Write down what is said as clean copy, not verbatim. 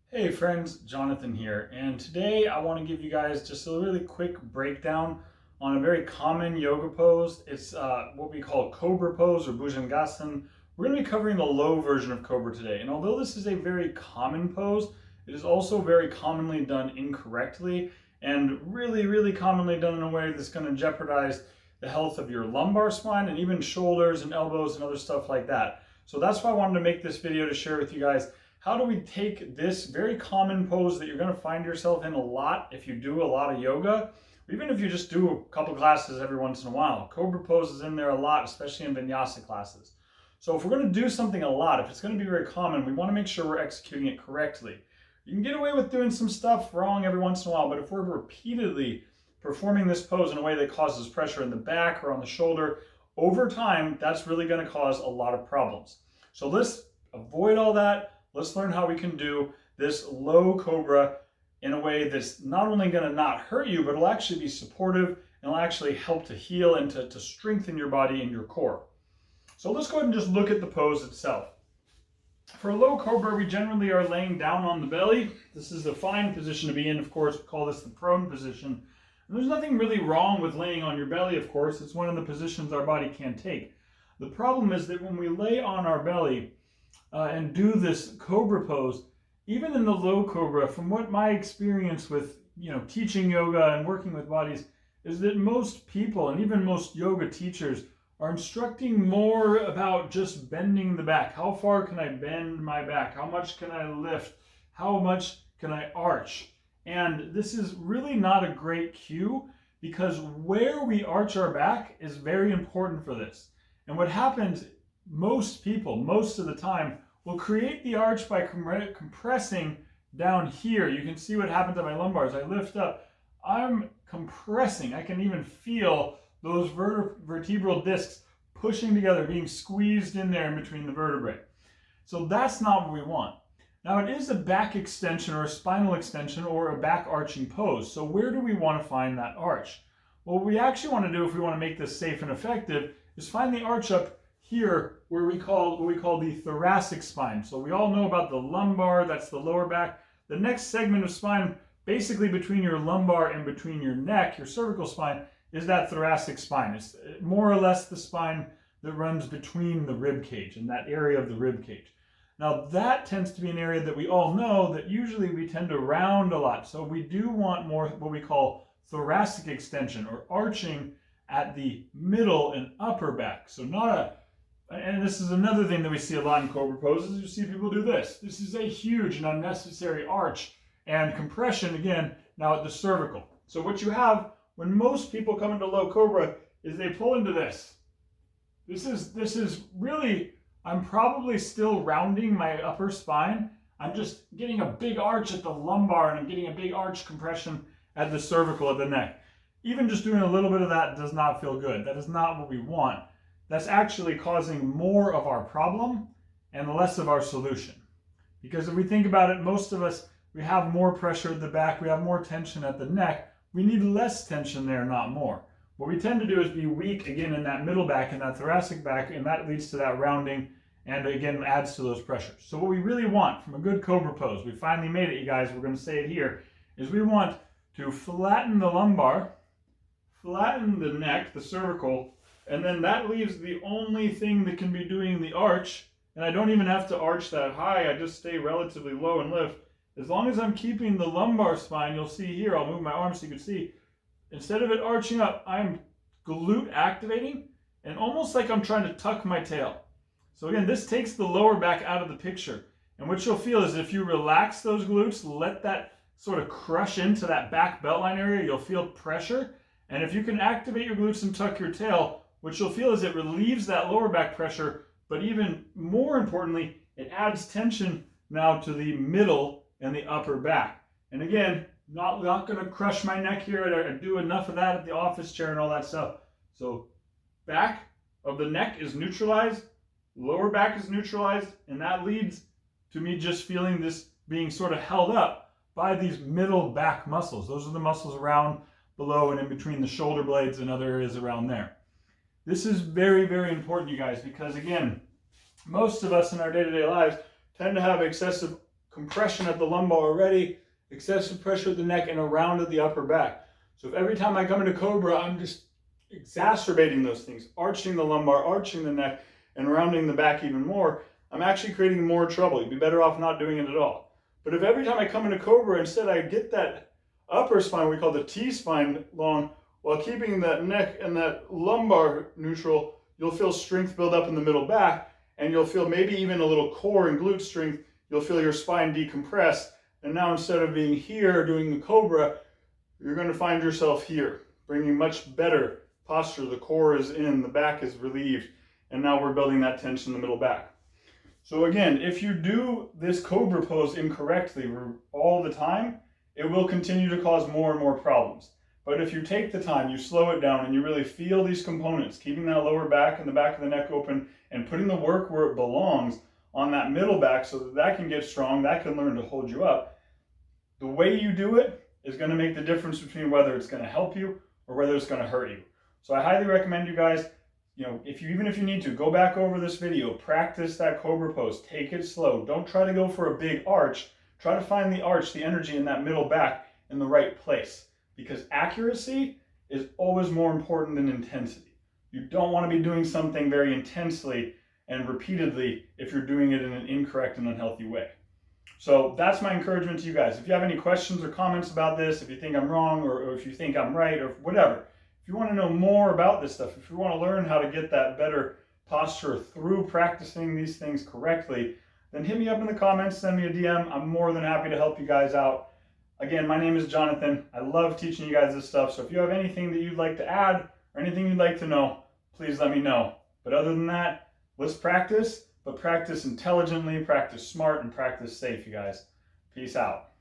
Hey friends, Jonathan here, and today I want to give you guys just a really quick breakdown on a very common yoga pose. It's what we call Cobra Pose or Bhujangasana. We're going to be covering the low version of Cobra today, and although this is a very common pose, it is also very commonly done incorrectly and really commonly done in a way that's going to jeopardize the health of your lumbar spine and even shoulders and elbows and other stuff like that. So that's why I wanted to make this video to share with you guys. How do we take this very common pose that you're going to find yourself in a lot if you do a lot of yoga, or even if you just do a couple classes every once in a while? Cobra Pose is in there a lot, especially in vinyasa classes. So if we're going to do something a lot, if it's going to be very common, we want to make sure we're executing it correctly. You can get away with doing some stuff wrong every once in a while, but if we're repeatedly performing this pose in a way that causes pressure in the back or on the shoulder, over time, that's really going to cause a lot of problems. So let's avoid all that. Let's learn how we can do this low cobra in a way that's not only going to not hurt you, but it'll actually be supportive and will actually help to heal and to strengthen your body and your core. So let's go ahead and just look at the pose itself. For a low cobra, we generally are laying down on the belly. This is a fine position to be in, of course. We call this the prone position. And there's nothing really wrong with laying on your belly, of course. It's one of the positions our body can take. The problem is that when we lay on our belly, and do this Cobra pose, even in the low Cobra, from what my experience with teaching yoga and working with bodies is that most people and even most yoga teachers are instructing more about just bending the back. How far can I bend my back? How much can I lift? How much can I arch? And this is really not a great cue, because where we arch our back is very important for this. And what happens, most people, most of the time, will create the arch by compressing down here. You can see what happened to my lumbar. As I lift up, I'm compressing. I can even feel those vertebral discs pushing together, being squeezed in there in between the vertebrae. So that's not what we want. Now, it is a back extension or a spinal extension or a back arching pose. So where do we want to find that arch? Well, what we actually want to do if we want to make this safe and effective is find the arch up here where what we call the thoracic spine. So we all know about the lumbar, that's the lower back. The next segment of spine, basically between your lumbar and between your neck, your cervical spine, is that thoracic spine. It's more or less the spine that runs between the rib cage, in that area of the rib cage. Now that tends to be an area that we all know that usually we tend to round a lot. So we do want more what we call thoracic extension or arching at the middle and upper back. So and this is another thing that we see a lot in Cobra poses. You see people do this. This is a huge and unnecessary arch and compression, again, now at the cervical. So what you have when most people come into low Cobra is they pull into this. This is really, I'm probably still rounding my upper spine. I'm just getting a big arch at the lumbar and I'm getting a big arch compression at the cervical of the neck. Even just doing a little bit of that does not feel good. That is not what we want. That's actually causing more of our problem and less of our solution. Because if we think about it, most of us, we have more pressure at the back, we have more tension at the neck. We need less tension there, not more. What we tend to do is be weak again in that middle back, in that thoracic back, and that leads to that rounding and again adds to those pressures. So what we really want from a good Cobra pose, we finally made it, you guys, we're going to say it here, is we want to flatten the lumbar, flatten the neck, the cervical, and then that leaves the only thing that can be doing the arch, and I don't even have to arch that high, I just stay relatively low and lift. As long as I'm keeping the lumbar spine, you'll see here, I'll move my arm so you can see, instead of it arching up, I'm glute activating, and almost like I'm trying to tuck my tail. So again, this takes the lower back out of the picture. And what you'll feel is if you relax those glutes, let that sort of crush into that back beltline area, you'll feel pressure. And if you can activate your glutes and tuck your tail, what you'll feel is it relieves that lower back pressure, but even more importantly, it adds tension now to the middle and the upper back. And again, not going to crush my neck here. I do enough of that at the office chair and all that stuff. So back of the neck is neutralized, lower back is neutralized, and that leads to me just feeling this being sort of held up by these middle back muscles. Those are the muscles around, below, and in between the shoulder blades and other areas around there. This is very important, you guys, because again, most of us in our day-to-day lives tend to have excessive compression at the lumbar already, excessive pressure at the neck, and around at the upper back. So if every time I come into Cobra, I'm just exacerbating those things, arching the lumbar, arching the neck, and rounding the back even more, I'm actually creating more trouble. You'd be better off not doing it at all. But if every time I come into Cobra, instead I get that upper spine, we call the T-spine, long, while keeping that neck and that lumbar neutral, you'll feel strength build up in the middle back, and you'll feel maybe even a little core and glute strength. You'll feel your spine decompress. And now instead of being here doing the Cobra, you're going to find yourself here, bringing much better posture. The core is in, the back is relieved, and now we're building that tension in the middle back. So again, if you do this Cobra pose incorrectly all the time, it will continue to cause more and more problems. But if you take the time, you slow it down, and you really feel these components, keeping that lower back and the back of the neck open, and putting the work where it belongs on that middle back so that that can get strong, that can learn to hold you up, the way you do it is going to make the difference between whether it's going to help you or whether it's going to hurt you. So I highly recommend you guys, even if you need to, go back over this video, practice that Cobra pose, take it slow. Don't try to go for a big arch. Try to find the arch, the energy in that middle back in the right place, because accuracy is always more important than intensity. You don't want to be doing something very intensely and repeatedly if you're doing it in an incorrect and unhealthy way. So that's my encouragement to you guys. If you have any questions or comments about this, if you think I'm wrong or if you think I'm right or whatever, if you want to know more about this stuff, if you want to learn how to get that better posture through practicing these things correctly, then hit me up in the comments, send me a DM. I'm more than happy to help you guys out. Again, my name is Jonathan. I love teaching you guys this stuff. So if you have anything that you'd like to add or anything you'd like to know, please let me know. But other than that, let's practice, but practice intelligently, practice smart, and practice safe, you guys. Peace out.